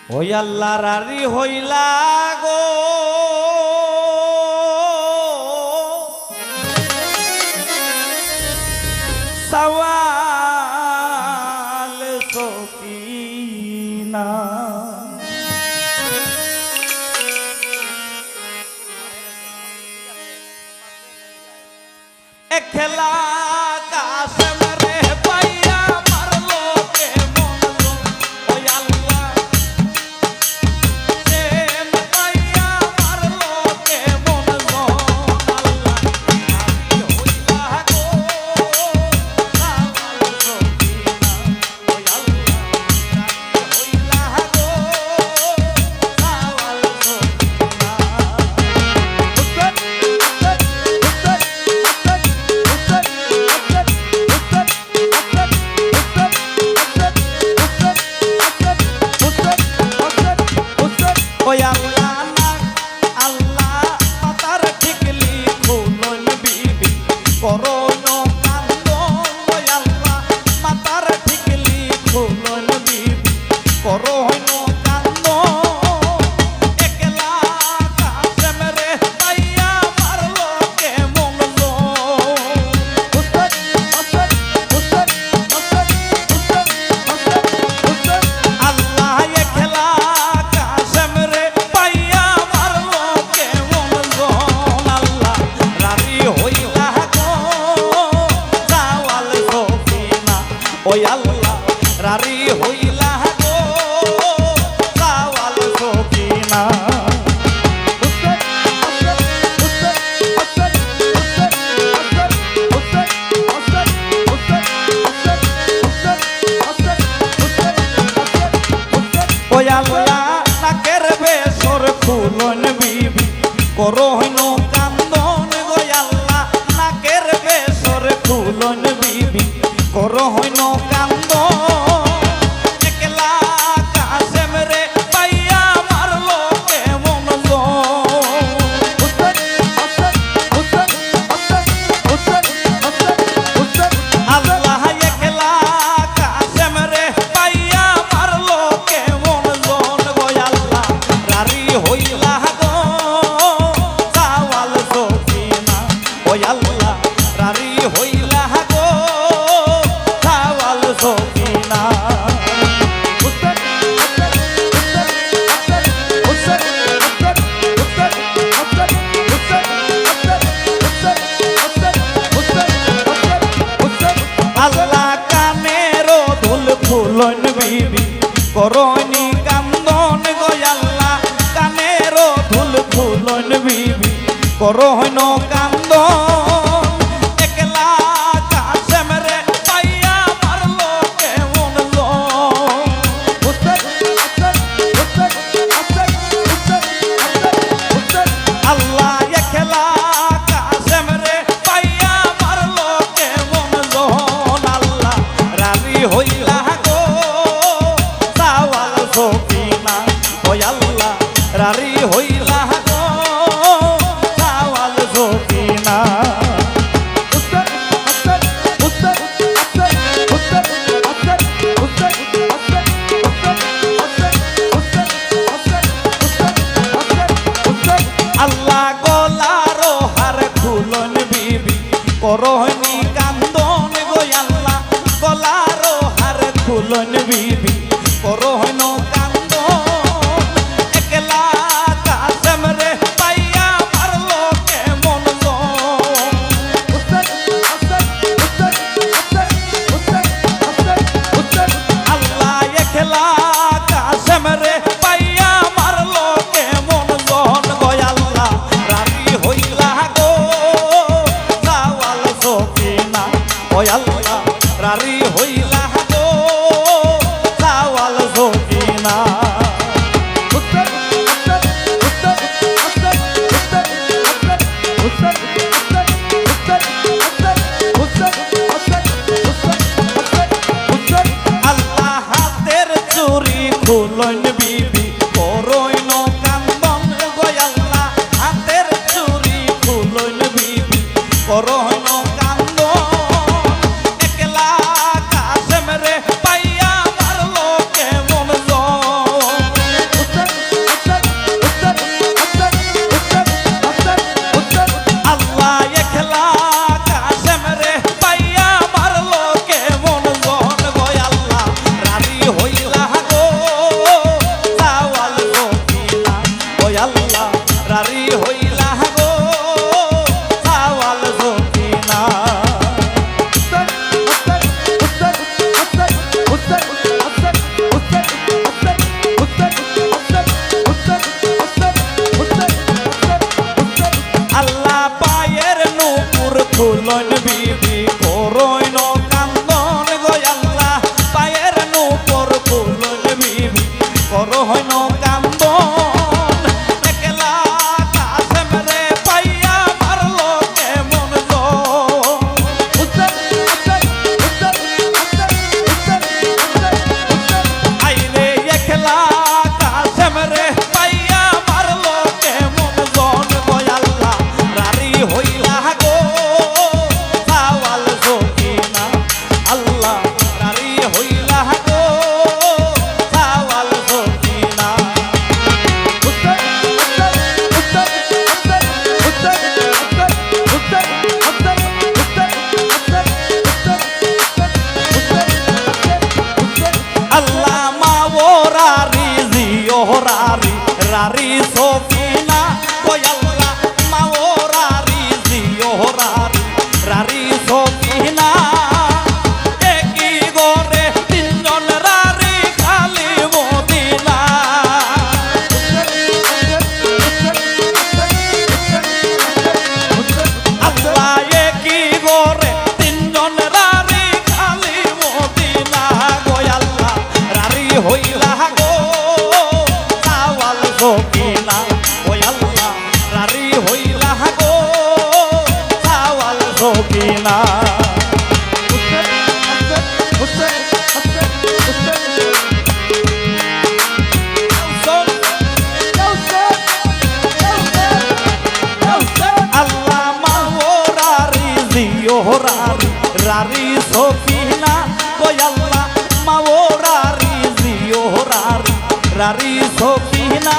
ওই আল্লাহ রারি হইলা গো সওয়াল সকিনা একলা কাসম রে পাইয়া মারলো কে মনলো ওই আল্লাহ প্রেম পাইয়া মারলো কে মনলো আল্লাহ আমি হইলা গো সওয়াল সকিনা ওই আল্লাহ আমি হইলা গো সওয়াল সকিনা ওই আল্লাহ না আল্লাহ মাতার ঠিকলি ফুলন বিবি করোনো কান্দন ওই আল্লাহ মাতার ঠিকলি ফুলন বিবি করোনো কান্দন একলা কাসম রে পাইয়া মারলো কে মনলো আল্লাহ একলা কাসম রে পাইয়া মারলো কে মনলো আল্লাহ রারি হইলা গো সওয়াল সকিনা ওই আল্লাহ রারি হইলা গো সওয়াল সকিনা ওই আল্লাহ নাকের বেসর ফুলন বিবি করো হইন কান্দন গো আল্লাহ নাকের বেসর ফুলন বিবি করো হইন কান্দন একলা কাসম রে পাইয়া মারলো কে মনলো আল্লাহ একলা কাসম রে পাইয়া মারলো কে মনলো গো আল্লাহ রারি হইলা গো সওয়াল সকিনা ওই আল্লাহ রারি হইলা গো সওয়াল সকিনা আল্লাহ কানেরো ধুল ফুলন বিবি করনি কান্দন গো আল্লাহ কানেরো ধুল ফুলন বিবি করহন কান্দন একলা কাসম রে পাইয়া মারলো কে মনলো আল্লাহ একলা কাসম রে পাইয়া মারলো কে মনলো আল্লাহ রারি হইলা গো সওয়াল সকিনা ওই আল্লাহ রারি হইলা গো সওয়াল সকিনা আল্লাহ গলারো হার ফুলন বিবি করহনি কান্দন গো আল্লাহ গলারো হার ফুলন বিবি করহন কান্দন একলা কাসম রে পাইয়া মারলো কে মনলো আল্লাহ একলা কাসম রে পাইয়া মারলো কে মনলো গো আল্লাহ রারি হইলা গো সওয়াল সকিনা ওই আল্লাহ রারি হইলা গো সওয়াল সকিনা আল্লাহ হাতের চুরি ফুলন বিবি করইন কান্দন গো আল্লাহ হাতের চুরি ফুলন বিবি করইন কান্দন একলা কাসম রে পাইয়া মারলো কে মনলো করো হইন কান্দন একলা কাশেম রে পাইয়া মারলো কেমন গো আইরে একলা কাশেম রে পাইয়া মারলো কেমন জন গো আল্লাহ রারি হইলা গো সাওয়াল সকিনা আল্লাহ রারি হইলা গো সাওয়াল সকিনা আল্লাহ মাওরারি জিওরারি রারি সকিনা ওই আল্লাহ মাওরারি জিওরারি রারি সকিনা একই গরে তিনজন রারি খালি মদিনা আল্লাহ একই গরে তিনজন রারি খালি মদিনা গো আল্লাহ রারি হইলা গো সাওয়াল সকিনা ওই আল্লাহ রারি হইলা গো সাওয়াল সকিনা আল্লাহ মাওরারি জিওরারি রারি সকিনা ওই আল্লাহ মাওরারি জিওরারি রারি সকিনা